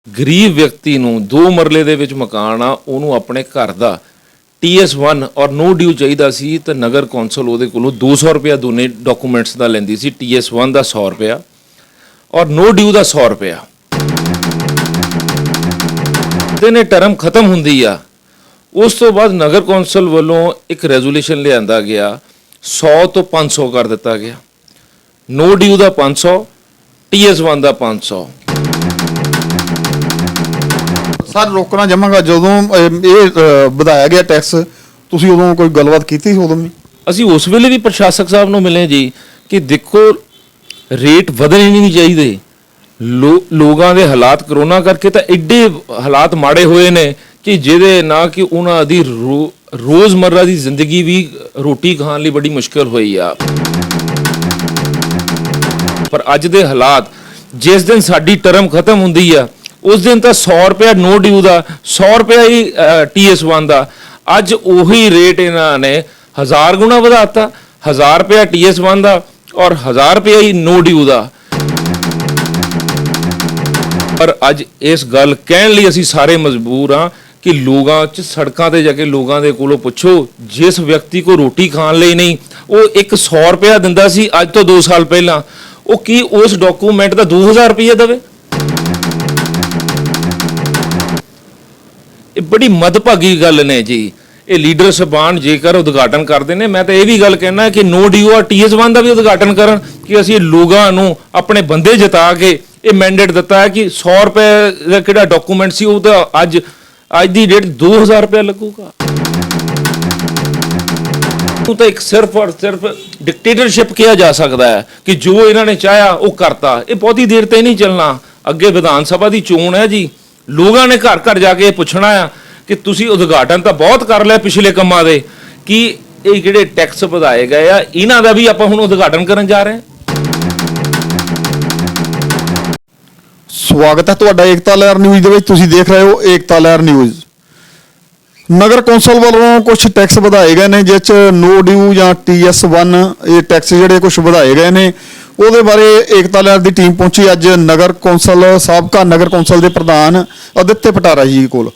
ਗਰੀਬ ਵਿਅਕਤੀ ਨੂੰ 2 ਮਰਲੇ ਦੇ ਵਿੱਚ ਮਕਾਨ ਆ ਉਹਨੂੰ ਆਪਣੇ ਘਰ ਦਾ TS1 ਔਰ ਨੋ ਡਿਊ ਚਾਹੀਦਾ ਸੀ ਤਾਂ ਨਗਰ ਕੌਂਸਲ ਉਹਦੇ ਕੋਲੋਂ 200 ਰੁਪਇਆ ਦੋਨੇ ਡਾਕੂਮੈਂਟਸ ਦਾ ਲੈਂਦੀ ਸੀ। TS1 ਦਾ 100 ਰੁਪਇਆ ਔਰ ਨੋ ਡਿਊ ਦਾ 100 ਰੁਪਇਆ। ਨੇ ਟਰਮ ਖਤਮ ਹੁੰਦੀ ਆ ਉਸ ਤੋਂ ਬਾਅਦ ਨਗਰ ਕੌਂਸਲ ਵੱਲੋਂ ਇੱਕ ਰੈਜ਼ੋਲੂਸ਼ਨ ਲਿਆਂਦਾ ਗਿਆ 100 ਤੋਂ 500 ਕਰ ਦਿੱਤਾ ਗਿਆ। ਨੋ ਡਿਊ ਦਾ 500, TS1 ਦਾ 500। ਸਰ ਰੋਕਣਾ ਜਮਾਂਗਾ ਜਦੋਂ ਇਹ ਵਧਾਇਆ ਗਿਆ ਟੈਕਸ, ਤੁਸੀਂ ਉਦੋਂ ਕੋਈ ਗੱਲਬਾਤ ਕੀਤੀ ਸੀ ਉਦੋਂ ਵੀ? ਅਸੀਂ ਉਸ ਵੇਲੇ ਵੀ ਪ੍ਰਸ਼ਾਸਕ ਸਾਹਿਬ ਨੂੰ ਮਿਲੇ ਜੀ ਕਿ ਦੇਖੋ ਰੇਟ ਵਧਣੇ ਨਹੀਂ ਚਾਹੀਦੇ। ਲੋਕਾਂ ਦੇ ਹਾਲਾਤ ਕਰੋਨਾ ਕਰਕੇ ਤਾਂ ਐਡੇ ਹਾਲਾਤ ਮਾੜੇ ਹੋਏ ਨੇ ਕਿ ਜਿਹਦੇ ਨਾ ਕਿ ਉਹਨਾਂ ਦੀ ਰੋਜ਼ਮर्रा ਦੀ ਜ਼ਿੰਦਗੀ ਵੀ ਰੋਟੀ ਖਾਣ ਲਈ ਬੜੀ ਮੁਸ਼ਕਲ ਹੋਈ ਆ। ਪਰ ਅੱਜ ਦੇ ਹਾਲਾਤ ਜਿਸ ਦਿਨ ਸਾਡੀ ਟਰਮ ਖਤਮ ਹੁੰਦੀ ਆ ਉਸ ਦਿਨ ਤਾਂ 100 ਰੁਪਇਆ ਨੋ ਡਿਊ ਦਾ, 100 ਰੁਪਇਆ ਹੀ TS1 ਦਾ। ਅੱਜ ਉਹੀ ਰੇਟ ਇਹਨਾਂ ਨੇ 1000 ਗੁਣਾ ਵਧਾਤਾ, 1000 ਰੁਪਇਆ TS1 ਦਾ ਔਰ 1000 ਰੁਪਇਆ ਹੀ ਨੋ ਡਿਊ ਦਾ। ਪਰ ਅੱਜ ਇਸ ਗੱਲ ਕਹਿਣ ਲਈ ਅਸੀਂ ਸਾਰੇ ਮਜਬੂਰ ਹਾਂ ਕਿ ਲੋਕਾਂ 'ਚ ਸੜਕਾਂ ਤੇ ਜਾ ਕੇ ਲੋਕਾਂ ਦੇ ਕੋਲੋਂ ਪੁੱਛੋ, ਜਿਸ ਵਿਅਕਤੀ ਕੋ ਰੋਟੀ ਖਾਣ ਲਈ ਨਹੀਂ ਉਹ ਇੱਕ 100 ਰੁਪਇਆ ਦਿੰਦਾ ਸੀ ਅੱਜ ਤੋਂ 2 ਸਾਲ ਪਹਿਲਾਂ, ਉਹ ਕੀ ਉਸ ਡਾਕੂਮੈਂਟ ਦਾ 2000 ਰੁਪਇਆ ਦੇਵੇ? ਇਹ ਬੜੀ ਮਦਭਾਗੀ ਗੱਲ ਨੇ ਜੀ। ਇਹ ਲੀਡਰ ਸਬਾਨ ਜੇਕਰ ਉਦਘਾਟਨ ਕਰਦੇ ਨੇ, ਮੈਂ ਤਾਂ ਇਹ ਵੀ ਗੱਲ ਕਹਿਣਾ ਕਿ ਨੋ ਡਿਊ ਔਰ TS1 ਦਾ ਵੀ ਉਦਘਾਟਨ ਕਰਨ ਕਿ ਅਸੀਂ ਲੋਕਾਂ ਨੂੰ ਆਪਣੇ ਬੰਦੇ ਜਿਤਾ ਕੇ ਇਹ ਮੈਂਡੇਟ ਦਿੱਤਾ ਹੈ ਕਿ 100 ਰੁਪਏ ਦਾ ਕਿਹੜਾ ਡਾਕੂਮੈਂਟ ਸੀ ਉਹ ਤਾਂ ਅੱਜ ਦੀ ਡੇਟ 2000 ਰੁਪਏ ਲੱਗੂਗਾ। ਉਹ ਤਾਂ ਇੱਕ ਸਿਰਫ ਔਰ ਸਿਰਫ ਡਿਕਟੇਟਰਸ਼ਿਪ ਕਿਹਾ ਜਾ ਸਕਦਾ ਹੈ ਕਿ ਜੋ ਇਹਨਾਂ ਨੇ ਚਾਹਿਆ ਉਹ ਕਰਤਾ। ਇਹ ਬਹੁਤੀ ਦੇਰ ਤੇ ਨਹੀਂ ਚੱਲਣਾ। ਅੱਗੇ ਵਿਧਾਨ ਸਭਾ ਦੀ ਚੋਣ ਹੈ ਜੀ, ਲੋਕਾਂ ਨੇ ਘਰ ਘਰ ਜਾ ਕੇ ਪੁੱਛਣਾ ਆ ਕਿ ਤੁਸੀਂ ਉਦਘਾਟਨ ਤਾਂ ਬਹੁਤ ਕਰ ਲਿਆ ਪਿਛਲੇ ਕੰਮਾਂ ਦੇ, ਕਿ ਇਹ ਜਿਹੜੇ ਟੈਕਸ ਵਧਾਏ ਗਏ ਆ ਇਹਨਾਂ ਦਾ ਵੀ ਆਪਾਂ ਹੁਣ ਉਦਘਾਟਨ ਕਰਨ ਜਾ ਰਹੇ ਹਾਂ। ਸਵਾਗਤ ਹੈ ਤੁਹਾਡਾ ਏਕਤਾ ਲਹਿਰ ਨਿਊਜ਼ ਦੇ ਵਿੱਚ। ਤੁਸੀਂ ਦੇਖ ਰਹੇ ਹੋ ਏਕਤਾ ਲਹਿਰ ਨਿਊਜ਼। ਨਗਰ ਕੌਂਸਲ ਵੱਲੋਂ ਕੁਝ ਟੈਕਸ ਵਧਾਏ ਗਏ ਨੇ, ਜਿਸ 'ਚ ਨੋ ਡਿਊ ਜਾਂ TS1 ਇਹ ਟੈਕਸ ਜਿਹੜੇ ਕੁਝ ਵਧਾਏ ਗਏ ਨੇ ਉਹਦੇ ਬਾਰੇ ਏਕਤਾ ਲਹਿਰ ਦੀ ਟੀਮ ਪਹੁੰਚੀ ਅੱਜ ਨਗਰ ਕੌਂਸਲ ਸਾਬਕਾ ਨਗਰ ਕੌਂਸਲ ਦੇ ਪ੍ਰਧਾਨ ਅਦਿੱਤੇ ਪਟਾਰਾ ਜੀ ਕੋਲ।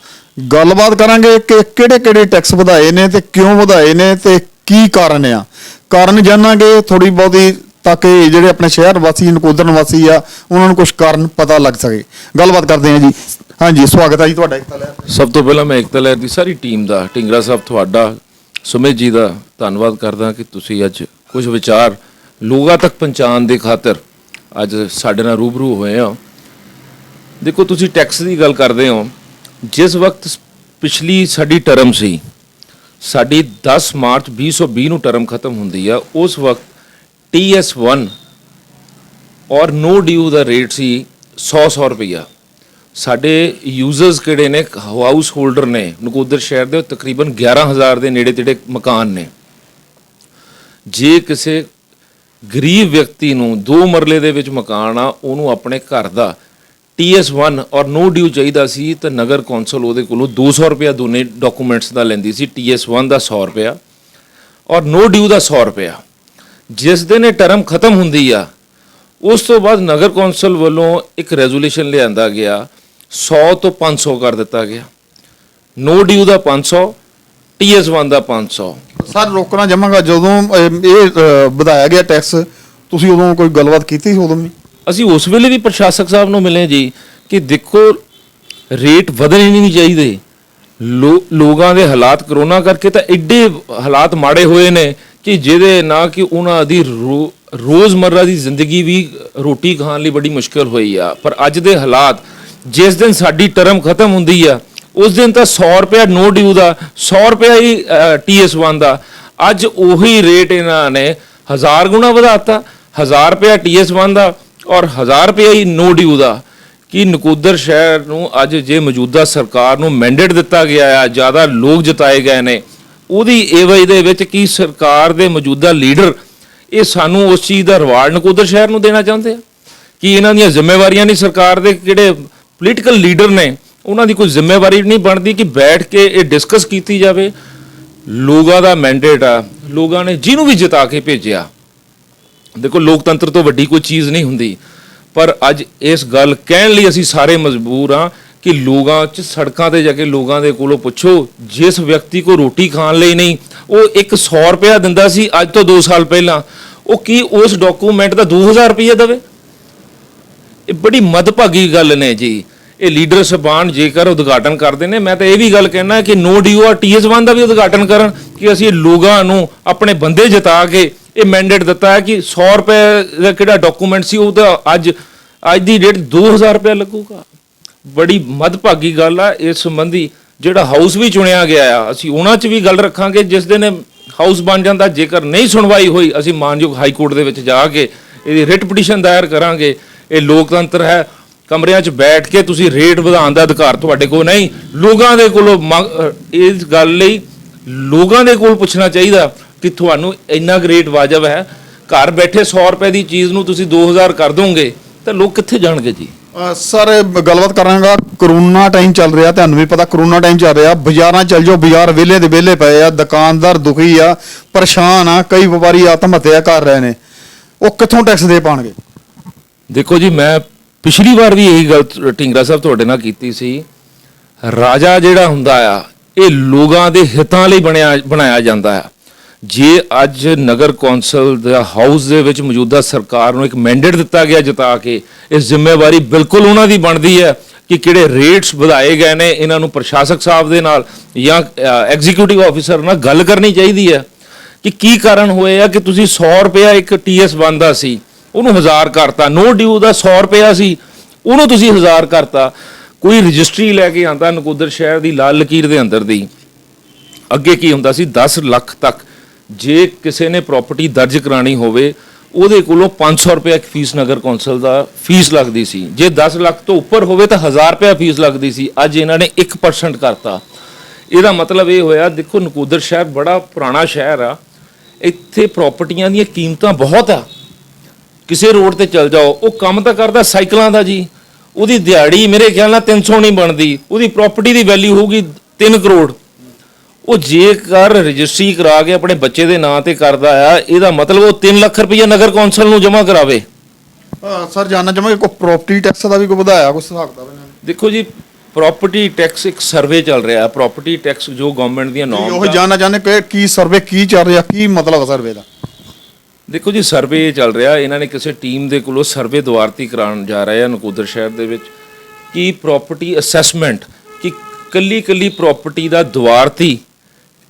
ਗੱਲਬਾਤ ਕਰਾਂਗੇ ਕਿ ਕਿਹੜੇ ਟੈਕਸ ਵਧਾਏ ਨੇ ਤੇ ਕਿਉਂ ਵਧਾਏ ਨੇ ਤੇ ਕੀ ਕਾਰਨ ਆ। ਕਾਰਨ ਜਾਣਾਂਗੇ ਥੋੜੀ ਬਹੁਤੀ ਤਾਂ ਕਿ ਜਿਹੜੇ ਆਪਣੇ ਸ਼ਹਿਰ ਵਾਸੀ ਨਕੋਦਰ ਨਿਵਾਸੀ ਆ ਉਹਨਾਂ ਨੂੰ ਕੁਝ ਕਾਰਨ ਪਤਾ ਲੱਗ ਸਕੇ। ਗੱਲਬਾਤ ਕਰਦੇ ਹਾਂ ਜੀ। ਹਾਂਜੀ, ਸਵਾਗਤ ਹੈ ਜੀ ਤੁਹਾਡਾ ਏਕਤਾ ਲਹਿਰ। ਸਭ ਤੋਂ ਪਹਿਲਾਂ ਮੈਂ ਏਕਤਾ ਲਹਿਰ ਦੀ ਸਾਰੀ ਟੀਮ ਦਾ, ਢਿੰਗਰਾ ਸਾਹਿਬ ਤੁਹਾਡਾ, ਸੁਮਿਤ ਜੀ ਦਾ ਧੰਨਵਾਦ ਕਰਦਾ ਕਿ ਤੁਸੀਂ ਅੱਜ ਕੁਝ ਵਿਚਾਰ ਲੋਕਾਂ ਤੱਕ ਪਹੁੰਚਾਉਣ ਦੇ ਖਾਤਰ ਅੱਜ ਸਾਡੇ ਨਾਲ ਰੂਬਰੂ ਹੋਏ ਹੋ। ਦੇਖੋ ਤੁਸੀਂ ਟੈਕਸ ਦੀ ਗੱਲ ਕਰਦੇ ਹੋ। ਜਿਸ ਵਕਤ ਪਿਛਲੀ ਸਾਡੀ ਟਰਮ ਸੀ, ਸਾਡੀ 10 ਮਾਰਚ 2020 ਨੂੰ ਟਰਮ ਖਤਮ ਹੁੰਦੀ ਆ, ਉਸ ਵਕਤ TS1 ਔਰ ਨੋ ਡਿਊ ਦਾ ਰੇਟ ਸੀ 100 ਰੁਪਈਆ। ਸਾਡੇ ਯੂਜ਼ਰਸ ਕਿਹੜੇ ਨੇ, ਹਾਊਸ ਹੋਲਡਰ ਨੇ ਨਕੋਦਰ ਸ਼ਹਿਰ ਦੇ ਤਕਰੀਬਨ 11000 ਦੇ ਨੇੜੇ ਤੇੜੇ ਮਕਾਨ ਨੇ। ਜੇ ਕਿਸੇ ਗਰੀਬ ਵਿਅਕਤੀ ਨੂੰ 2 ਮਰਲੇ ਦੇ ਵਿੱਚ ਮਕਾਨ ਆ ਉਹਨੂੰ ਆਪਣੇ ਘਰ ਦਾ TS1 ਔਰ ਨੋ ਡਿਊ ਚਾਹੀਦਾ ਸੀ ਤਾਂ ਨਗਰ ਕੌਂਸਲ ਉਹਦੇ ਕੋਲੋਂ 200 ਰੁਪਇਆ ਦੋਨੇ ਡਾਕੂਮੈਂਟਸ ਦਾ ਲੈਂਦੀ ਸੀ। TS1 ਦਾ 100 ਰੁਪਇਆ ਔਰ ਨੋ ਡਿਊ ਦਾ 100 ਰੁਪਇਆ। ਜਿਸ ਦਿਨ ਇਹ ਟਰਮ ਖਤਮ ਹੁੰਦੀ ਆ ਉਸ ਤੋਂ ਬਾਅਦ ਨਗਰ ਕੌਂਸਲ ਵੱਲੋਂ ਇੱਕ ਰੈਜ਼ੋਲੂਸ਼ਨ ਲਿਆਂਦਾ ਗਿਆ 100 ਤੋਂ 500 ਕਰ ਦਿੱਤਾ ਗਿਆ। ਨੋ ਡਿਊ ਦਾ 500, TS1 ਦਾ 500। ਸਰ ਰੋਕਣਾ ਜਮਾਂਗਾ ਜਦੋਂ ਇਹ ਵਧਾਇਆ ਗਿਆ ਟੈਕਸ, ਤੁਸੀਂ ਉਦੋਂ ਕੋਈ ਗੱਲਬਾਤ ਕੀਤੀ ਸੀ ਉਦੋਂ ਵੀ? ਅਸੀਂ ਉਸ ਵੇਲੇ ਵੀ ਪ੍ਰਸ਼ਾਸਕ ਸਾਹਿਬ ਨੂੰ ਮਿਲੇ ਜੀ ਕਿ ਦੇਖੋ ਰੇਟ ਵਧਣੇ ਨਹੀਂ ਚਾਹੀਦੇ। ਲੋਕਾਂ ਦੇ ਹਾਲਾਤ ਕਰੋਨਾ ਕਰਕੇ ਤਾਂ ਐਡੇ ਹਾਲਾਤ ਮਾੜੇ ਹੋਏ ਨੇ ਕਿ ਜਿਹਦੇ ਨਾ ਕਿ ਉਹਨਾਂ ਦੀ ਰੋਜ਼ਮर्रा ਦੀ ਜ਼ਿੰਦਗੀ ਵੀ ਰੋਟੀ ਖਾਣ ਲਈ ਬੜੀ ਮੁਸ਼ਕਲ ਹੋਈ ਆ। ਪਰ ਅੱਜ ਦੇ ਹਾਲਾਤ ਜਿਸ ਦਿਨ ਸਾਡੀ ਟਰਮ ਖਤਮ ਹੁੰਦੀ ਆ ਉਸ ਦਿਨ ਤਾਂ 100 ਰੁਪਇਆ ਨੋ ਡਿਊ ਦਾ, 100 ਰੁਪਇਆ ਹੀ TS1 ਦਾ। ਅੱਜ ਉਹੀ ਰੇਟ ਇਹਨਾਂ ਨੇ 1000 ਗੁਣਾ ਵਧਾਤਾ, 1000 ਰੁਪਇਆ TS1 ਦਾ ਔਰ 1000 ਰੁਪਇਆ ਹੀ ਨੋ ਡਿਊ ਦਾ। ਕਿ ਨਕੋਦਰ ਸ਼ਹਿਰ ਨੂੰ ਅੱਜ ਜੇ ਮੌਜੂਦਾ ਸਰਕਾਰ ਨੂੰ ਮੈਂਡੇਟ ਦਿੱਤਾ ਗਿਆ ਆ, ਜ਼ਿਆਦਾ ਲੋਕ ਜਿਤਾਏ ਗਏ ਨੇ, ਉਹਦੀ ਏਵਜ ਦੇ ਵਿੱਚ ਕੀ ਸਰਕਾਰ ਦੇ ਮੌਜੂਦਾ ਲੀਡਰ ਇਹ ਸਾਨੂੰ ਉਸ ਚੀਜ਼ ਦਾ ਰਿਵਾਰਡ ਨਕੋਦਰ ਸ਼ਹਿਰ ਨੂੰ ਦੇਣਾ ਚਾਹੁੰਦੇ ਆ ਕਿ ਇਹਨਾਂ ਦੀਆਂ ਜ਼ਿੰਮੇਵਾਰੀਆਂ ਨਹੀਂ? ਸਰਕਾਰ ਦੇ ਜਿਹੜੇ ਪੋਲੀਟੀਕਲ ਲੀਡਰ ਨੇ ਉਹਨਾਂ ਦੀ ਕੋਈ ਜ਼ਿੰਮੇਵਾਰੀ ਨਹੀਂ ਬਣਦੀ ਕਿ ਬੈਠ ਕੇ ਇਹ ਡਿਸਕਸ ਕੀਤੀ ਜਾਵੇ? ਲੋਕਾਂ ਦਾ ਮੈਂਡੇਟ ਆ, ਲੋਕਾਂ ਨੇ ਜਿਹਨੂੰ ਵੀ ਜਿਤਾ ਕੇ ਭੇਜਿਆ। ਦੇਖੋ ਲੋਕਤੰਤਰ ਤੋਂ ਵੱਡੀ ਕੋਈ ਚੀਜ਼ ਨਹੀਂ ਹੁੰਦੀ। ਪਰ ਅੱਜ ਇਸ ਗੱਲ ਕਹਿਣ ਲਈ ਅਸੀਂ ਸਾਰੇ ਮਜਬੂਰ ਹਾਂ ਕਿ ਲੋਕਾਂ 'ਚ ਸੜਕਾਂ ਤੇ ਜਾ ਕੇ ਲੋਕਾਂ ਦੇ ਕੋਲੋਂ ਪੁੱਛੋ, ਜਿਸ ਵਿਅਕਤੀ ਕੋ ਰੋਟੀ ਖਾਣ ਲਈ ਨਹੀਂ, ਉਹ 100 ਰੁਪਇਆ ਦਿੰਦਾ ਸੀ ਅੱਜ ਤੋਂ 2 ਸਾਲ ਪਹਿਲਾਂ, ਉਹ ਕੀ ਉਸ ਡਾਕੂਮੈਂਟ ਦਾ 2000 ਰੁਪਇਆ ਦੇਵੇ? ਇਹ ਬੜੀ ਮਦਭਾਗੀ ਗੱਲ ਨੇ ਜੀ। ਇਹ ਲੀਡਰ ਸਾਹਿਬਾਨ ਜੇਕਰ ਉਦਘਾਟਨ ਕਰਦੇ ਨੇ, ਮੈਂ ਤਾਂ ਇਹ ਵੀ ਗੱਲ ਕਹਿਣਾ ਕਿ ਨੋ ਡਿਊ ਔਰ TS1 ਦਾ ਵੀ ਉਦਘਾਟਨ ਕਰਨ ਕਿ ਅਸੀਂ ਲੋਕਾਂ ਨੂੰ ਆਪਣੇ ਬੰਦੇ ਜਿਤਾ ਕੇ ਇਹ ਮੈਂਡੇਟ ਦਿੱਤਾ ਹੈ ਕਿ 100 ਰੁਪਏ ਦਾ ਕਿਹੜਾ ਡਾਕੂਮੈਂਟ ਸੀ ਉਹਦਾ ਅੱਜ ਦੀ ਡੇਟ 2000 ਰੁਪਏ ਲੱਗੂਗਾ। ਬੜੀ ਮਦਭਾਗੀ ਗੱਲ ਆ। ਇਸ ਸੰਬੰਧੀ ਜਿਹੜਾ ਹਾਊਸ ਵੀ ਚੁਣਿਆ ਗਿਆ ਆ, ਅਸੀਂ ਉਹਨਾਂ 'ਚ ਵੀ ਗੱਲ ਰੱਖਾਂਗੇ ਜਿਸ ਦਿਨ ਹਾਊਸ ਬਣ ਜਾਂਦਾ। ਜੇਕਰ ਨਹੀਂ ਸੁਣਵਾਈ ਹੋਈ, ਅਸੀਂ ਮਾਨਯੋਗ ਹਾਈ ਕੋਰਟ ਦੇ ਵਿੱਚ ਜਾ ਕੇ ਇਹਦੀ ਰਿਟ ਪਟੀਸ਼ਨ ਦਾਇਰ ਕਰਾਂਗੇ। ਇਹ ਲੋਕਤੰਤਰ ਹੈ, ਕਮਰਿਆਂ 'ਚ ਬੈਠ ਕੇ ਤੁਸੀਂ ਰੇਟ ਵਧਾਉਣ ਦਾ ਅਧਿਕਾਰ ਤੁਹਾਡੇ ਕੋਲ ਨਹੀਂ। ਲੋਕਾਂ ਦੇ ਕੋਲੋਂ ਇਸ ਗੱਲ ਲਈ ਲੋਕਾਂ ਦੇ ਕੋਲ ਪੁੱਛਣਾ ਚਾਹੀਦਾ ਕਿ ਤੁਹਾਨੂੰ ਇੰਨਾ ਕੁ ਰੇਟ ਵਾਜਬ ਹੈ। ਘਰ ਬੈਠੇ 100 ਰੁਪਏ ਦੀ ਚੀਜ਼ ਨੂੰ ਤੁਸੀਂ 2000 ਕਰ ਦੋਗੇ ਤਾਂ ਲੋਕ ਕਿੱਥੇ ਜਾਣਗੇ ਜੀ? ਸਰ ਗੱਲਬਾਤ ਕਰਾਂਗਾ। ਕਰੋਨਾ ਟਾਈਮ ਚੱਲ ਰਿਹਾ, ਤੁਹਾਨੂੰ ਵੀ ਪਤਾ ਕਰੋਨਾ ਟਾਈਮ ਚੱਲ ਰਿਹਾ। ਬਾਜ਼ਾਰਾਂ ਚੱਲ ਜਾਓ, ਬਾਜ਼ਾਰ ਵਿਹਲੇ ਦੇ ਵਿਹਲੇ ਪਏ ਆ, ਦੁਕਾਨਦਾਰ ਦੁਖੀ ਆ, ਪਰੇਸ਼ਾਨ ਆ, ਕਈ ਵਪਾਰੀ ਆਤਮ ਹੱਤਿਆ ਕਰ ਰਹੇ ਨੇ। ਉਹ ਕਿੱਥੋਂ ਟੈਕਸ ਦੇ ਪਾਣਗੇ? ਦੇਖੋ ਜੀ, ਮੈਂ ਪਿਛਲੀ ਵਾਰ ਵੀ ਇਹੀ ਗੱਲ ਢਿੰਗਰਾ ਸਾਹਿਬ ਤੁਹਾਡੇ ਨਾਲ ਕੀਤੀ ਸੀ। ਰਾਜਾ ਜਿਹੜਾ ਹੁੰਦਾ ਆ, ਇਹ ਲੋਕਾਂ ਦੇ ਹਿੱਤਾਂ ਲਈ ਬਣਾਇਆ ਜਾਂਦਾ ਆ। ਜੇ ਅੱਜ ਨਗਰ ਕੌਂਸਲ ਦਾ ਹਾਊਸ ਦੇ ਵਿੱਚ ਮੌਜੂਦਾ ਸਰਕਾਰ ਨੂੰ ਇੱਕ ਮੈਂਡੇਟ ਦਿੱਤਾ ਗਿਆ ਜਿਤਾ ਕੇ, ਇਸ ਜ਼ਿੰਮੇਵਾਰੀ ਬਿਲਕੁਲ ਉਹਨਾਂ ਦੀ ਬਣਦੀ ਹੈ ਕਿ ਕਿਹੜੇ ਰੇਟਸ ਵਧਾਏ ਗਏ ਨੇ, ਇਹਨਾਂ ਨੂੰ ਪ੍ਰਸ਼ਾਸਕ ਸਾਹਿਬ ਦੇ ਨਾਲ ਜਾਂ ਐਗਜ਼ੀਕਿਊਟਿਵ ਆਫੀਸਰ ਨਾਲ ਗੱਲ ਕਰਨੀ ਚਾਹੀਦੀ ਹੈ ਕਿ ਕੀ ਕਾਰਨ ਹੋਏ ਆ ਕਿ ਤੁਸੀਂ 100 ਰੁਪਇਆ ਇੱਕ TS1 ਦਾ ਸੀ ਉਹਨੂੰ 1000 ਕਰਤਾ, ਨੋ ਡਿਊ ਦਾ 100 ਰੁਪਇਆ ਸੀ ਉਹਨੂੰ ਤੁਸੀਂ 1000 ਕਰਤਾ। ਕੋਈ ਰਜਿਸਟਰੀ ਲੈ ਕੇ ਆਂਦਾ ਨਕੋਦਰ ਸ਼ਹਿਰ ਦੀ ਲਾਲ ਲਕੀਰ ਦੇ ਅੰਦਰ ਦੀ, ਅੱਗੇ ਕੀ ਹੁੰਦਾ ਸੀ 10 ਲੱਖ ਤੱਕ ਜੇ ਕਿਸੇ ਨੇ ਪ੍ਰਾਪਰਟੀ ਦਰਜ ਕਰਾਣੀ ਹੋਵੇ ਉਹਦੇ ਕੋਲੋਂ 500 ਰੁਪਏ ਇੱਕ ਫੀਸ ਨਗਰ ਕੌਂਸਲ ਦਾ ਫੀਸ ਲੱਗਦੀ ਸੀ। ਜੇ 10 ਲੱਖ ਤੋਂ ਉੱਪਰ ਹੋਵੇ ਤਾਂ 1000 ਰੁਪਏ ਫੀਸ ਲੱਗਦੀ ਸੀ। ਅੱਜ ਇਹਨਾਂ ਨੇ 1% ਕਰਤਾ। ਇਹਦਾ ਮਤਲਬ ਇਹ ਹੋਇਆ, ਦੇਖੋ ਨਕੋਦਰ ਸ਼ਹਿਰ ਬੜਾ ਪੁਰਾਣਾ ਸ਼ਹਿਰ ਆ, ਇੱਥੇ ਪ੍ਰਾਪਰਟੀਆਂ ਦੀਆਂ ਕੀਮਤਾਂ ਬਹੁਤ ਆ। ਕਿਸੇ ਰੋਡ ਤੇ ਚਲ ਜਾਓ, ਉਹ ਕੰਮ ਤਾਂ ਕਰਦਾ ਸਾਈਕਲਾਂ ਦਾ ਜੀ, ਉਹਦੀ ਦਿਹਾੜੀ ਮੇਰੇ ਖਿਆਲ ਨਾਲ 300 ਨਹੀਂ ਬਣਦੀ, ਉਹਦੀ ਪ੍ਰਾਪਰਟੀ ਦੀ ਵੈਲਿਊ ਹੋਊਗੀ 3 ਕਰੋੜ। ਉਹ ਜੇਕਰ ਰਜਿਸਟਰੀ ਕਰਾ ਕੇ ਆਪਣੇ ਬੱਚੇ ਦੇ ਨਾਂ ਤੇ ਕਰਦਾ ਆ, ਇਹਦਾ ਮਤਲਬ ਉਹ 3 ਲੱਖ ਰੁਪਈਆ ਨਗਰ ਕੌਂਸਲ ਨੂੰ ਜਮ੍ਹਾਂ ਕਰਾਵੇ। ਸਰ ਜਾਨਣਾ ਚਾਹਾਂਗੇ ਕੋਈ ਪ੍ਰਾਪਰਟੀ ਟੈਕਸ ਦਾ ਵੀ ਕੋਈ ਵਧਾਇਆ ਕੁਛ ਹਿਸਾਬ ਦਾ? ਦੇਖੋ ਜੀ, ਪ੍ਰਾਪਰਟੀ ਟੈਕਸ ਇੱਕ ਸਰਵੇ ਚੱਲ ਰਿਹਾ। ਪ੍ਰਾਪਰਟੀ ਟੈਕਸ ਜੋ ਗਵਰਨਮੈਂਟ ਦੀਆਂ ਨੌਰਮ ਉਹ ਜਾਨਣਾ ਚਾਹੁੰਦੇ ਕਿ ਕੀ ਸਰਵੇ ਕੀ ਚੱਲ ਰਿਹਾ, ਕੀ ਮਤਲਬ ਹੈ ਸਰਵੇ ਦਾ? ਦੇਖੋ ਜੀ, ਸਰਵੇ ਚੱਲ ਰਿਹਾ। ਇਹਨਾਂ ਨੇ ਕਿਸੇ ਟੀਮ ਦੇ ਕੋਲੋਂ ਸਰਵੇ ਦੁਆਰਤੀ ਕਰਾਉਣ ਜਾ ਰਹੇ ਆ ਨਕੋਦਰ ਸ਼ਹਿਰ ਦੇ ਵਿੱਚ ਕਿ ਪ੍ਰਾਪਰਟੀ ਅਸੈਸਮੈਂਟ, ਕਿ ਕੱਲੀ ਪ੍ਰਾਪਰਟੀ ਦਾ ਦੁਆਰਤੀ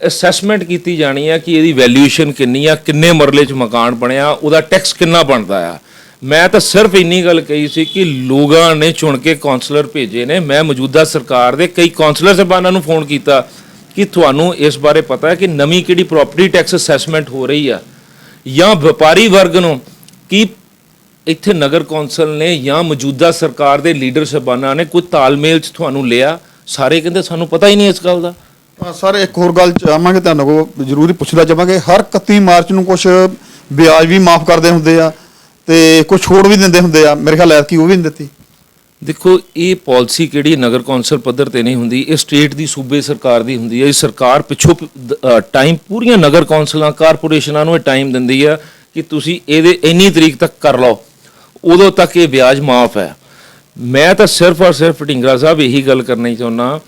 ਅਸੈਸਮੈਂਟ ਕੀਤੀ ਜਾਣੀ ਆ ਕਿ ਇਹਦੀ ਵੈਲਿਊਏਸ਼ਨ ਕਿੰਨੀ ਆ, ਕਿੰਨੇ ਮਰਲੇ 'ਚ ਮਕਾਨ ਬਣਿਆ, ਉਹਦਾ ਟੈਕਸ ਕਿੰਨਾ ਬਣਦਾ ਆ। ਮੈਂ ਤਾਂ ਸਿਰਫ ਇੰਨੀ ਗੱਲ ਕਹੀ ਸੀ ਕਿ ਲੋਕਾਂ ਨੇ ਚੁਣ ਕੇ ਕਾਉਂਸਲਰ ਭੇਜੇ ਨੇ। ਮੈਂ ਮੌਜੂਦਾ ਸਰਕਾਰ ਦੇ ਕਈ ਕਾਉਂਸਲਰ ਸਾਹਿਬਾਨਾਂ ਨੂੰ ਫੋਨ ਕੀਤਾ ਕਿ ਤੁਹਾਨੂੰ ਇਸ ਬਾਰੇ ਪਤਾ ਹੈ ਕਿ ਨਵੀਂ ਕਿਹੜੀ ਪ੍ਰਾਪਰਟੀ ਟੈਕਸ ਅਸੈਸਮੈਂਟ ਹੋ ਰਹੀ ਆ, ਜਾਂ ਵਪਾਰੀ ਵਰਗ ਨੂੰ ਕੀ ਇੱਥੇ ਨਗਰ ਕੌਂਸਲ ਨੇ ਜਾਂ ਮੌਜੂਦਾ ਸਰਕਾਰ ਦੇ ਲੀਡਰ ਸਾਹਿਬਾਨਾਂ ਨੇ ਕੋਈ ਤਾਲਮੇਲ 'ਚ ਤੁਹਾਨੂੰ ਲਿਆ? ਸਾਰੇ ਕਹਿੰਦੇ ਸਾਨੂੰ ਪਤਾ ਹੀ ਨਹੀਂ ਇਸ ਗੱਲ ਦਾ। ਸਰ ਇੱਕ ਹੋਰ ਗੱਲ ਚਾਹਾਂਗੇ, ਤੁਹਾਨੂੰ ਕੋਲ ਜ਼ਰੂਰੀ ਪੁੱਛਣਾ ਚਾਹਾਂਗੇ। ਹਰ 31 ਮਾਰਚ ਨੂੰ ਕੁਝ ਵਿਆਜ ਵੀ ਮਾਫ ਕਰਦੇ ਹੁੰਦੇ ਆ ਤੇ ਕੁਝ ਛੋੜ ਵੀ ਦਿੰਦੇ ਹੁੰਦੇ ਆ, ਮੇਰੇ ਖਿਆਲ ਐਤਕੀ ਉਹ ਵੀ ਨਹੀਂ ਦਿੱਤੀ। ਦੇਖੋ, ਇਹ ਪਾਲਿਸੀ ਕਿਹੜੀ ਨਗਰ ਕੌਂਸਲ ਪੱਧਰ ਤੇ ਨਹੀਂ ਹੁੰਦੀ, ਇਹ ਸਟੇਟ ਦੀ ਸੂਬੇ ਸਰਕਾਰ ਦੀ ਹੁੰਦੀ ਹੈ। ਇਹ ਸਰਕਾਰ ਪਿੱਛੋਂ ਟਾਈਮ ਪੂਰੀਆਂ ਨਗਰ ਕੌਂਸਲਾਂ ਕਾਰਪੋਰੇਸ਼ਨਾਂ ਨੂੰ ਇਹ ਟਾਈਮ ਦਿੰਦੀ ਆ ਕਿ ਤੁਸੀਂ ਇਹਦੇ ਇੰਨੀ ਤਰੀਕ ਤੱਕ ਕਰ ਲਓ, ਉਦੋਂ ਤੱਕ ਇਹ ਵਿਆਜ ਮਾਫ ਹੈ। ਮੈਂ ਤਾਂ ਸਿਰਫ ਔਰ ਸਿਰਫ ਢਿੰਗਰਾ ਸਾਹਿਬ ਇਹੀ ਗੱਲ ਕਰਨੀ ਚਾਹੁੰਦਾ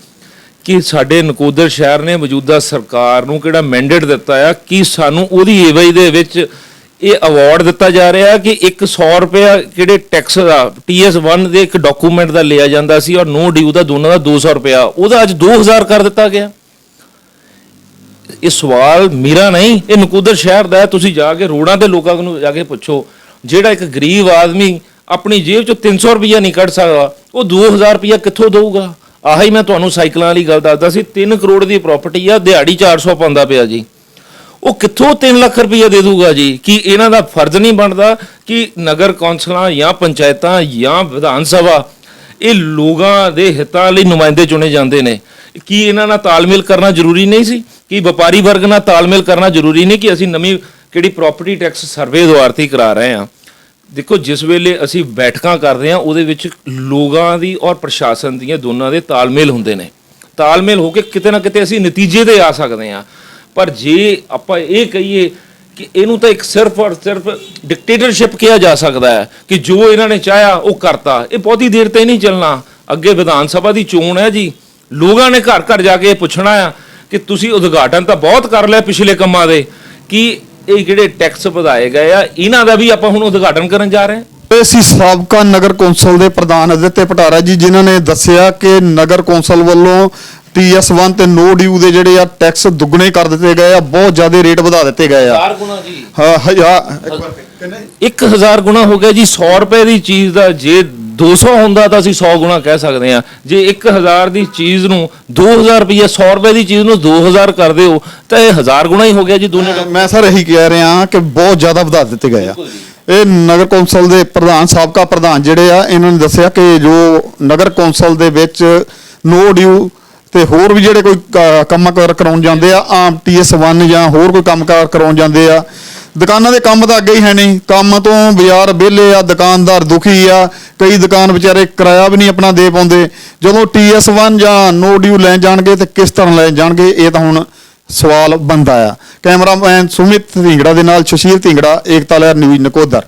ਕਿ ਸਾਡੇ ਨਕੋਦਰ ਸ਼ਹਿਰ ਨੇ ਮੌਜੂਦਾ ਸਰਕਾਰ ਨੂੰ ਕਿਹੜਾ ਮੈਂਡੇਟ ਦਿੱਤਾ ਆ ਕਿ ਸਾਨੂੰ ਉਹਦੀ ਏਵਜ ਦੇ ਵਿੱਚ ਇਹ ਅਵਾਰਡ ਦਿੱਤਾ ਜਾ ਰਿਹਾ ਕਿ 100 ਰੁਪਇਆ ਕਿਹੜੇ ਟੈਕਸ ਦਾ TS1 ਦੇ ਇੱਕ ਡਾਕੂਮੈਂਟ ਦਾ ਲਿਆ ਜਾਂਦਾ ਸੀ ਔਰ ਨੋ ਡਿਊ ਦਾ ਦੋਨਾਂ ਦਾ 200 ਰੁਪਇਆ, ਉਹਦਾ ਅੱਜ 2000 ਕਰ ਦਿੱਤਾ ਗਿਆ। ਇਹ ਸਵਾਲ ਮੇਰਾ ਨਹੀਂ, ਇਹ ਨਕੋਦਰ ਸ਼ਹਿਰ ਦਾ ਹੈ। ਤੁਸੀਂ ਜਾ ਕੇ ਰੋਡਾਂ ਤੇ ਲੋਕਾਂ ਨੂੰ ਜਾ ਕੇ ਪੁੱਛੋ, ਜਿਹੜਾ ਇੱਕ ਗਰੀਬ ਆਦਮੀ ਆਪਣੀ ਜੇਬ ਚੋਂ 300 ਰੁਪਇਆ ਨਹੀਂ ਕੱਢ ਸਕਦਾ, ਉਹ 2000 ਰੁਪਇਆ ਕਿੱਥੋਂ ਦੇਊਗਾ? ਆਹੀ ਮੈਂ ਤੁਹਾਨੂੰ ਸਾਈਕਲਾਂ ਵਾਲੀ ਗੱਲ ਦੱਸਦਾ ਸੀ। 3 ਕਰੋੜ ਦੀ ਪ੍ਰਾਪਰਟੀ ਆ, ਦਿਹਾੜੀ 400 ਪਾਉਂਦਾ ਪਿਆ ਜੀ, ਉਹ ਕਿੱਥੋਂ 3 ਲੱਖ ਰੁਪਇਆ ਦੇ ਦੂਗਾ ਜੀ? ਕੀ ਇਹਨਾਂ ਦਾ ਫਰਜ਼ ਨਹੀਂ ਬਣਦਾ ਕਿ ਨਗਰ ਕੌਂਸਲਾਂ ਜਾਂ ਪੰਚਾਇਤਾਂ ਜਾਂ ਵਿਧਾਨ ਸਭਾ ਇਹ ਲੋਕਾਂ ਦੇ ਹਿੱਤਾਂ ਲਈ ਨੁਮਾਇੰਦੇ ਚੁਣੇ ਜਾਂਦੇ ਨੇ? ਕੀ ਇਹਨਾਂ ਨਾਲ ਤਾਲਮੇਲ ਕਰਨਾ ਜ਼ਰੂਰੀ ਨਹੀਂ ਸੀ? ਕਿ ਵਪਾਰੀ ਵਰਗ ਨਾਲ ਤਾਲਮੇਲ ਕਰਨਾ ਜ਼ਰੂਰੀ ਨਹੀਂ ਕਿ ਅਸੀਂ ਨਵੀਂ ਕਿਹੜੀ ਪ੍ਰਾਪਰਟੀ ਟੈਕਸ ਸਰਵੇ ਦੁਆਰਤੀ ਕਰਾ ਰਹੇ ਹਾਂ? ਦੇਖੋ, ਜਿਸ ਵੇਲੇ ਅਸੀਂ ਬੈਠਕਾਂ ਕਰਦੇ ਹਾਂ ਉਹਦੇ ਵਿੱਚ ਲੋਕਾਂ ਦੀ ਔਰ ਪ੍ਰਸ਼ਾਸਨ ਦੀਆਂ ਦੋਨਾਂ ਦੇ ਤਾਲਮੇਲ ਹੁੰਦੇ ਨੇ। ਤਾਲਮੇਲ ਹੋ ਕੇ ਕਿਤੇ ਨਾ ਕਿਤੇ ਅਸੀਂ ਨਤੀਜੇ ਤੇ ਆ ਸਕਦੇ ਹਾਂ। ਪਰ ਜੇ ਆਪਾਂ ਇਹ ਕਹੀਏ ਕਿ ਇਹਨੂੰ ਤਾਂ ਇੱਕ ਸਿਰਫ ਔਰ ਸਿਰਫ ਡਿਕਟੇਟਰਸ਼ਿਪ ਕਿਹਾ ਜਾ ਸਕਦਾ ਹੈ ਕਿ ਜੋ ਇਹਨਾਂ ਨੇ ਚਾਹਿਆ ਉਹ ਕਰਤਾ। ਇਹ ਬਹੁਤੀ ਦੇਰ ਤੇ ਨਹੀਂ ਚੱਲਣਾ। ਅੱਗੇ ਵਿਧਾਨ ਸਭਾ ਦੀ ਚੋਣ ਹੈ ਜੀ, ਲੋਕਾਂ ਨੇ ਘਰ ਘਰ ਜਾ ਕੇ ਇਹ ਪੁੱਛਣਾ ਆ ਕਿ ਤੁਸੀਂ ਉਦਘਾਟਨ ਤਾਂ ਬਹੁਤ ਕਰ ਲਿਆ ਪਿਛਲੇ ਕੰਮਾਂ ਦੇ, ਕਿ ਇਹ ਜਿਹੜੇ ਟੈਕਸ ਵਧਾਏ ਗਏ ਆ ਇਹਨਾਂ ਦਾ ਵੀ ਆਪਾਂ ਹੁਣ ਉਦਘਾਟਨ ਕਰਨ ਜਾ ਰਹੇ ਹਾਂ। ਇਹ ਸੀ ਸਾਬਕਾ ਨਗਰ ਕੌਂਸਲ ਦੇ ਪ੍ਰਧਾਨ ਅਦਿੱਤੇ ਪਟਾਰਾ ਜੀ, ਜਿਨ੍ਹਾਂ ਨੇ ਦੱਸਿਆ ਕਿ ਨਗਰ ਕੌਂਸਲ ਵੱਲੋਂ TS1 ਤੇ ਨੋ ਡਿਊ ਦੇ ਜਿਹੜੇ ਆ ਟੈਕਸ ਦੁੱਗਣੇ ਕਰ ਦਿੱਤੇ ਗਏ ਆ, ਬਹੁਤ ਜ਼ਿਆਦਾ ਰੇਟ ਵਧਾ ਦਿੱਤੇ ਗਏ ਆ। 1000 ਗੁਣਾ ਜੀ, ਹਾਂ 1000 ਗੁਣਾ ਹੋ ਗਿਆ ਜੀ। 100 ਰੁਪਏ ਦੀ ਚੀਜ਼ ਦਾ ਜੇ 200 ਹੁੰਦਾ ਤਾਂ ਅਸੀਂ 100 ਗੁਣਾ ਕਹਿ ਸਕਦੇ ਹਾਂ। ਜੇ 1000 ਦੀ ਚੀਜ਼ ਨੂੰ 2000 ਰੁਪਏ, 100 ਰੁਪਏ ਦੀ ਚੀਜ਼ ਨੂੰ 2000 ਕਰ ਦਿਓ ਤਾਂ ਇਹ 1000 ਗੁਣਾ ਹੀ ਹੋ ਗਿਆ ਜੀ ਦੋਨੇ। ਮੈਂ ਸਰ ਇਹੀ ਕਹਿ ਰਿਹਾ ਕਿ ਬਹੁਤ ਜ਼ਿਆਦਾ ਵਧਾ ਦਿੱਤੇ ਗਏ ਆ। ਇਹ ਨਗਰ ਕੌਂਸਲ ਦੇ ਪ੍ਰਧਾਨ, ਸਾਬਕਾ ਪ੍ਰਧਾਨ ਜਿਹੜੇ ਆ, ਇਹਨਾਂ ਨੇ ਦੱਸਿਆ ਕਿ ਜੋ ਨਗਰ ਕੌਂਸਲ ਦੇ ਵਿੱਚ ਨੋ ਡਿਊ ਤੇ ਹੋਰ ਵੀ ਜਿਹੜੇ ਕੋਈ ਕੰਮਕਾਰ ਕਰਾਉਣ ਜਾਂਦੇ ਆ, ਆਮ TS1 ਜਾਂ ਹੋਰ ਕੋਈ ਕੰਮਕਾਰ ਕਰਾਉਣ ਜਾਂਦੇ ਆ, ਦੁਕਾਨਾਂ ਦੇ ਕੰਮ ਤਾਂ ਅੱਗੇ ਹੀ ਹੈ ਨਹੀਂ, ਕੰਮ ਤੋਂ ਬਾਜ਼ਾਰ ਵਿਹਲੇ ਆ, ਦੁਕਾਨਦਾਰ ਦੁਖੀ ਆ, ਕਈ ਦੁਕਾਨ ਵਿਚਾਰੇ ਕਿਰਾਇਆ ਵੀ ਨਹੀਂ ਆਪਣਾ ਦੇ ਪਾਉਂਦੇ। ਜਦੋਂ TS1 ਜਾਂ ਨੋ ਡਿਊ ਲੈਣ ਜਾਣਗੇ ਤੇ ਕਿਸ ਤਰ੍ਹਾਂ ਲੈਣ ਜਾਣਗੇ, ਇਹ ਤਾਂ ਹੁਣ ਸਵਾਲ ਬਣਦਾ ਆ। ਕੈਮਰਾਮੈਨ ਸੁਮਿਤ ਢਿੰਗੜਾ ਦੇ ਨਾਲ ਸੁਸ਼ੀਲ ਢਿੰਗੜਾ, ਏਕਤਾ ਲਹਿਰ ਨਿਊਜ਼ ਨਕੋਦਰ।